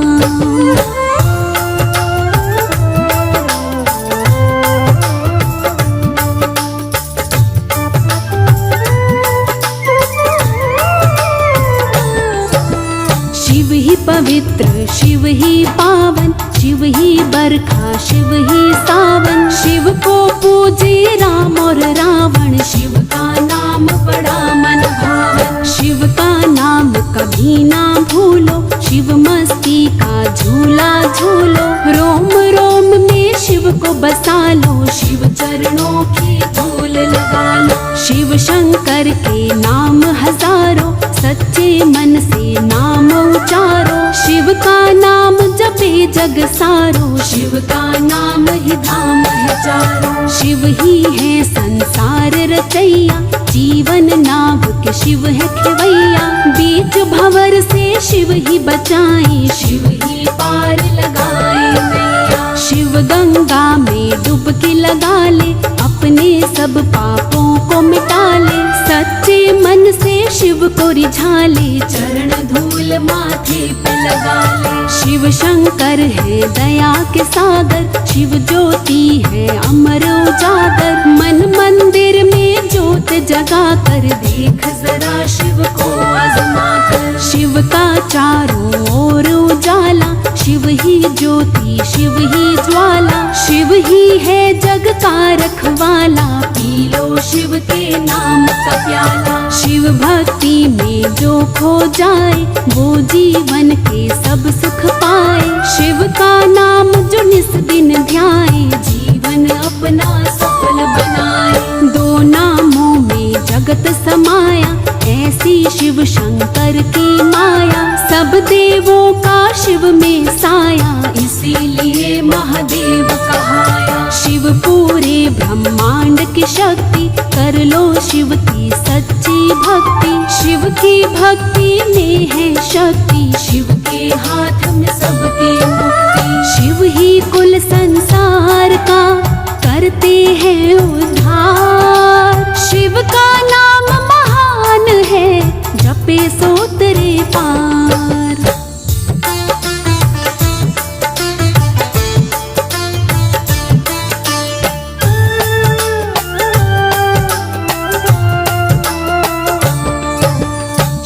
शिव ही पवित्र शिव ही पावन, शिव ही बरखा शिव ही सावन, शिव को पूजे राम और रावण, शिव का नाम बड़ा मन भावन। शिव का नाम कभी ना भूलो, शिव मस्ती का झूला झूलो, रोम रोम में शिव को बसा लो, शिव चरणों की धूल लगा लो। शिव शंकर के नाम हजारों, सच्चे मन से नाम उचारो, शिव का नाम जपे जग सारो, शिव का नाम ही धाम है चारों। शिव ही है संसार रचैया, जीवन नाव के शिव है खेवैया, बीच भंवर से शिव ही बचाए, शिव ही पार लगाए नैया। शिव गंगा में डुबकी लगा ले, अपने सब पापों को मिटा ले, सच्चे मन से शिव को रिझा ले, चरण धूल माथे पे लगा ले। शिव शंकर है दया के सागर, शिव ज्योति है अमर उजागर, मन मंदिर में ज्योत जगा कर, देख जरा शिव को आजमा कर। शिव का चारों ओर उजाला, शिव ही ज्योति शिव ही ज्वाला, शिव ही है जग का रखवाला, पी लो शिव के नाम का प्याला। शिव भक्ति में जो खो जाए, वो जीवन के सब सुख पाए, शिव का नाम जो निस दिन ध्याए, जीवन अपना सफल बनाए। दो नामों में जगत समाया, ऐसी शिव शंकर की माया, सब देवों का शिव में साया, इसीलिए महादेव कहाया। शिव पूरे ब्रह्मांड की शक्ति, कर लो शिव की सच्ची भक्ति, शिव की भक्ति में है शक्ति, शिव के हाथ में सबकी मुक्ति। शिव ही कुल संसार का करते हैं उद्धार, शिव का नाम महान है, जपे सो तेरे पार।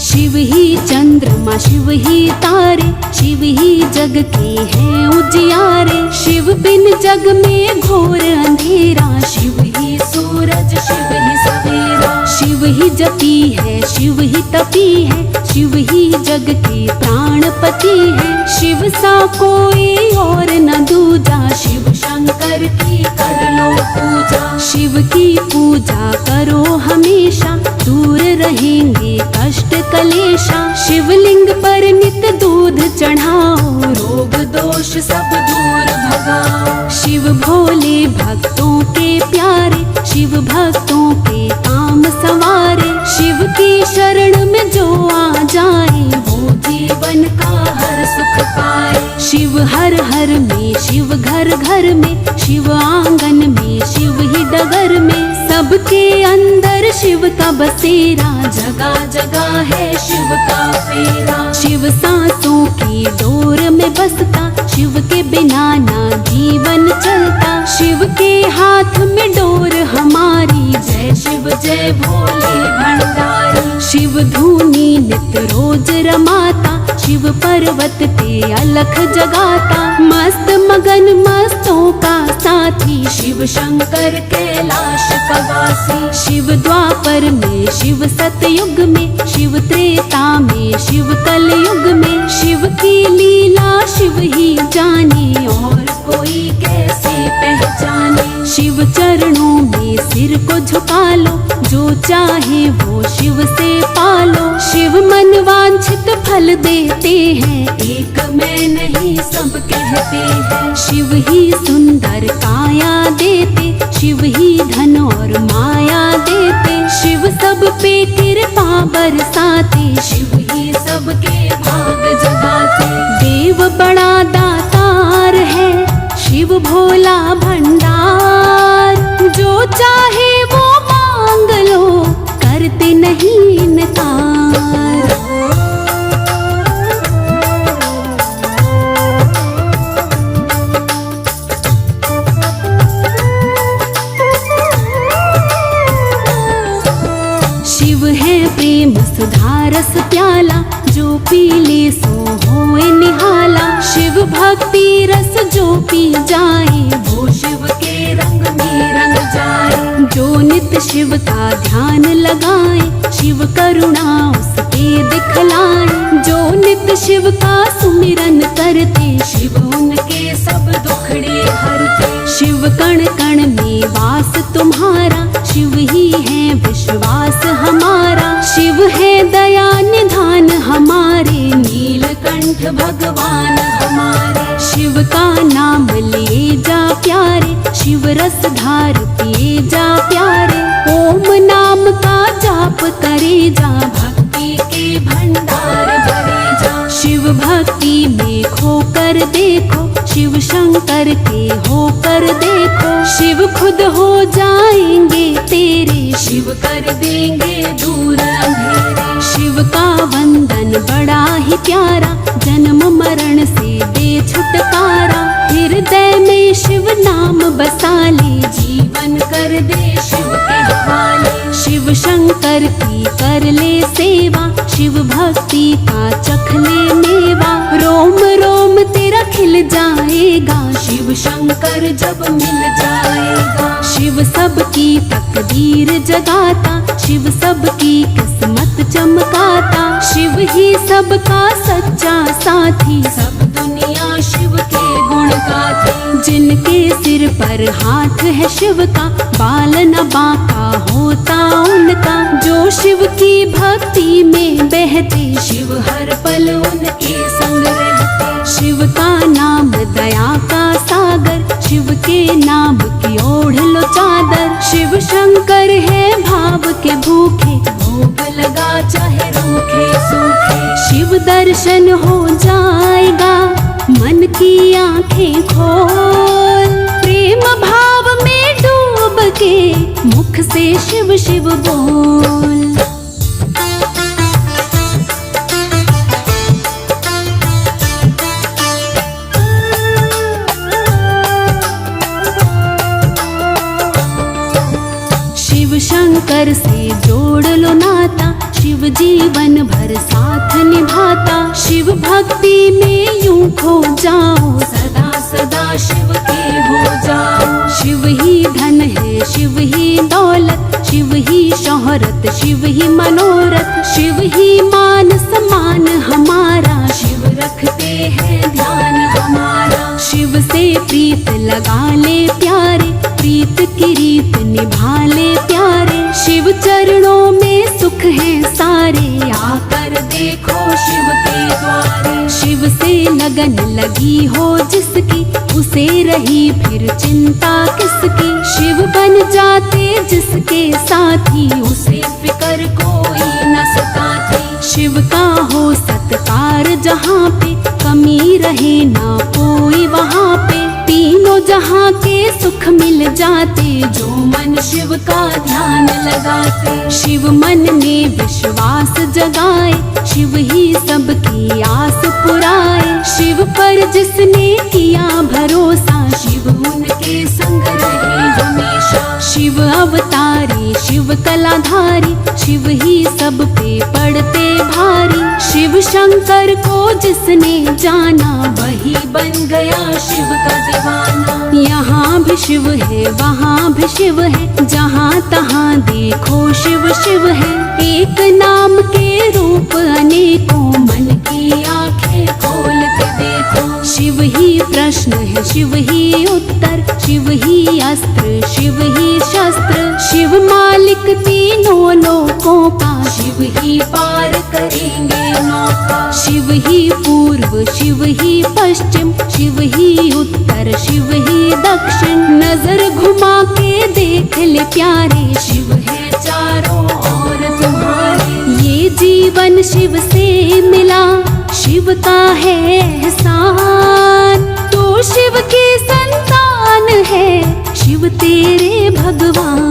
शिव ही चंद्रमा शिव ही तारे, शिव ही जग के हैं उजियारे। शिव बिन जग में घोर अंधेरा, शिव ही सूरज शिव ही सवेरा। शिव ही जपी है शिव ही तपी है, शिव ही जग के प्राणपति है। शिव सा कोई और न दूजा, शिव शंकर की कर लो पूजा। शिव की पूजा करो हमेशा, दूर रहेंगे कष्ट कलेशा। शिवलिंग पर नित दूध चढ़ाओ, रोग दोष सब दूर भगाओ। शिव भोले भक्तों के प्यारे, शिव भक्तों के काम सवारे। शिव की शरण में जो आ जाए, वो जीवन का हर सुख पाए। शिव हर हर में, शिव घर घर में, शिव आंगन में, शिव ही डगर में। सबके अंदर शिव का बसेरा, जगह जगह है शिव का फेरा। शिव सांसों की डोर में बसता, शिव के बिना ना जीवन चलता। शिव के हाथ में डोर हमारी, जय शिव जय भोले भंडारी। शिव धूनी नित रोज रमाता, शिव पर्वत पे अलख जगाता। मस्त मगन मस्तों का साथी, शिव शंकर कैलाश का वासी। शिव द्वापर में, शिव सतयुग में, शिव त्रेता में, शिव कलयुग में। शिव की लीला शिव ही जाने, और कोई कैसे पहचाने। शिव चरणों में सिर को झुका लो, जो चाहे वो शिव से पालो। शिव मन वांछित फल देते हैं, एक मैं नहीं सब कहते हैं। शिव ही सुंदर काया देते, शिव ही धन और माया देते। शिव सब पे कृपा बरसाते, शिव ही सबके भाग जगाते। देव बड़ा दातार है, शिव भोला भंडार। जो चाहे वो मांग लो, करते नहीं इनकार। शिव है प्रेम सुधा रस प्याला, जो पी ले सो होए निहाला। शिव भक्ति रस जो पी जाए, वो शिव के रंग में रंग जाए। जो नित शिव का ध्यान लगाए, शिव करुणा उसके दिखलाए। जो नित शिव का सुमिरन करते, शिव उनके सब दुखड़े हरते। शिव कण कण में वास तुम्हारा, शिव ही है विश्वास हमारा। शिव है दया निधान हमारे, नीलकंठ भगवान हमारे। शिव का नाम ले जा प्यारे, शिव रस धार पिए जा प्यारे। ओम नाम का जाप करे जा, भक्ति के भंडार भरे जा। शिव भक्ति में खोकर देखो, शिव शंकर के होकर देखो। शिव खुद हो जाएंगे तेरे, शिव कर देंगे दूर अंधेरे। शिव का वंदन बड़ा ही प्यारा, जन्म मरण से दे छुटकारा। हृदय में शिव नाम बसा ले, जीवन कर दे शिव के हवाले। शिव शंकर की कर ले सेवा, शिव भक्ति का चख ले मेवा। रोम रोम तेरा खिल जाएगा, शिव शंकर जब मिल जाएगा। शिव सबकी तकदीर जगाता, शिव सबकी किस्मत चमकाता। शिव ही सबका सच्चा साथी, सब दुनिया शिव के गुण गाती। जिनके सिर पर हाथ है शिव का, बाल न बांका होता उनका। जो शिव की भक्ति में बहते, शिव हर पल उनके संग रहते। शिव का नाम दया का सागर, शिव के नाम की ओढ़ लो चादर। शिव शंकर है भाव के भूखे, भोग लगा चाहे रूखे सूखे। शिव दर्शन हो जाएगा, मन की आंखें खोल। प्रेम भाव में डूब के, मुख से शिव शिव बोल। शिव शंकर से जोड़ लो नाता, शिव जीवन भर साथ निभाता। शिव भक्ति में यूं खो जाओ, सदा सदा शिव के हो जाओ। शिव ही धन है, शिव ही दौलत, शिव ही शोहरत, शिव ही मनोरथ, शिव ही मान सम्मान हमारा, शिव रखते हैं ध्यान हमारा। शिव से प्रीत लगा ले प्यारे, प्रीत की रीत निभा ले प्यारे। शिव चरणों में सुख है सारे, आकर देखो शिव के द्वारे। शिव से लगन लगी हो जिसकी, उसे रही फिर चिंता किसकी। शिव बन जाते जिसके साथी, उसे फिकर कोई न सताती। शिव का हो सत्कार जहाँ पे, कमी रहे ना कोई वहाँ पे। तीनों जहाँ के सुख मिल जाते, जो मन शिव का ध्यान लगाते। शिव मन में विश्वास जगाए, शिव ही सबकी आस पुराए। शिव पर जिसने किया भरोसा, शिव उनके संग रहे हमेशा। शिव अवतारी, शिव कलाधारी, शिव ही सब पे पड़ते भारी। शिव शंकर को जिसने जाना, वही बन गया शिव का दीवाना। यहाँ भी शिव है, वहाँ भी शिव है, जहाँ तहाँ देखो शिव शिव है। एक नाम के रूप अनेकों, मन की आंखें खोल के देखो। शिव ही प्रश्न है, शिव ही उत्तर, शिव ही अस्त्र, शिव ही शस्त्र। शिव मालिक तीनों लोकों का, शिव ही पार करेंगे नौका। शिव ही पूर्व, शिव ही पश्चिम, शिव ही उत्तर, शिव ही दक्षिण। नजर घुमा के देख ले प्यारे, शिव है चारों ओर तुम्हारे। ये जीवन शिव से मिला, शिव का है एहसान। तो शिव की संतान है, शिव तेरे भगवान।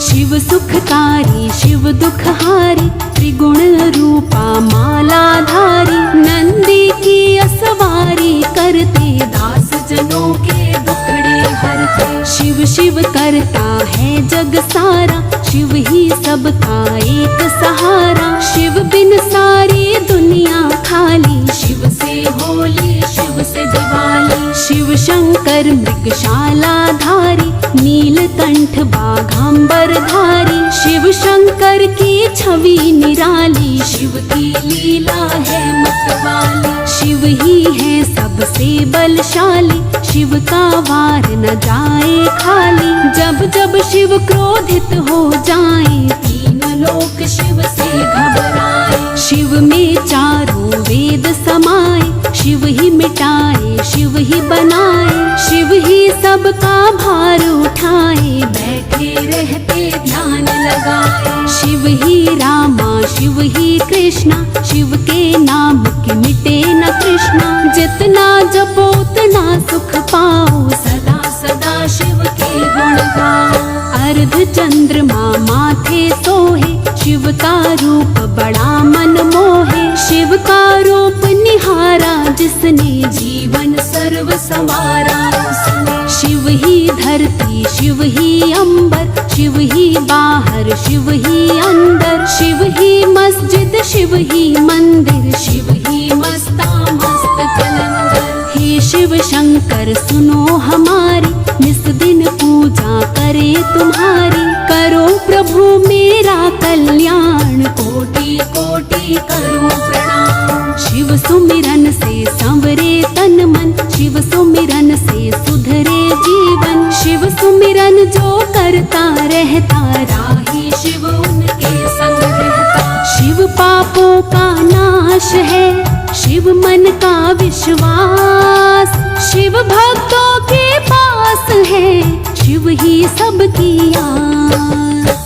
शिव सुखकारी, शिव दुखहारी, त्रिगुण रूपा मालाधारी। नंदी की असवारी करते, दास जनों के दुखड़े हरते। शिव शिव करता है जग सारा, शिव ही सबका एक सहारा। शिव बिन सारी दुनिया खाली, शिव से होली, शिव से दिवाली। शिव शंकर मृगशाला धारी, नीलकंठ बाघांबर धारी। शिव शंकर की छवि निराली, शिव की लीला है मतवाली। शिव ही है सबसे बलशाली, शिव का वार न जाए खाली। जब जब शिव क्रोधित हो जाए, तीन लोक शिव से घबराए। शिव में चारों वेद समाए, शिव ही मिटाए, शिव ही बनाए। शिव ही सबका भार उठाए, बैठे रहते ध्यान लगाए। शिव ही रामा, शिव ही कृष्णा, शिव के नाम की मिटे न कृष्णा। जितना जपो उतना सुख पाओ, सदा सदा शिव के गुण गाओ। अर्ध चंद्रमा माथे सोहे, शिव का रूप बड़ा मन मोहे। शिव का रूप निहारा जिसने, जीवन सर्व संवारा उसने। शिव ही धरती, शिव ही अंबर, शिव ही बाहर, शिव ही अंदर। शिव ही मस्जिद, शिव ही मंदिर, शिव ही मस्ता मस्त कलंदर। हे शिव शंकर सुनो हमारी, निस दिन पूजा करे तुम्हारी। करो प्रभु मेरा कल्याण, कोटि कोटि करो प्रणाम। शिव सुमिरन से संवरे तन मन, शिव सुमिरन से सुधरे जीवन। शिव सुमिरन जो करता रहता, राही शिव उनके संग रहता। शिव पापों का नाश है, शिव मन का विश्वास। शिव भक्तों के पास है, शिव ही सबकी आस।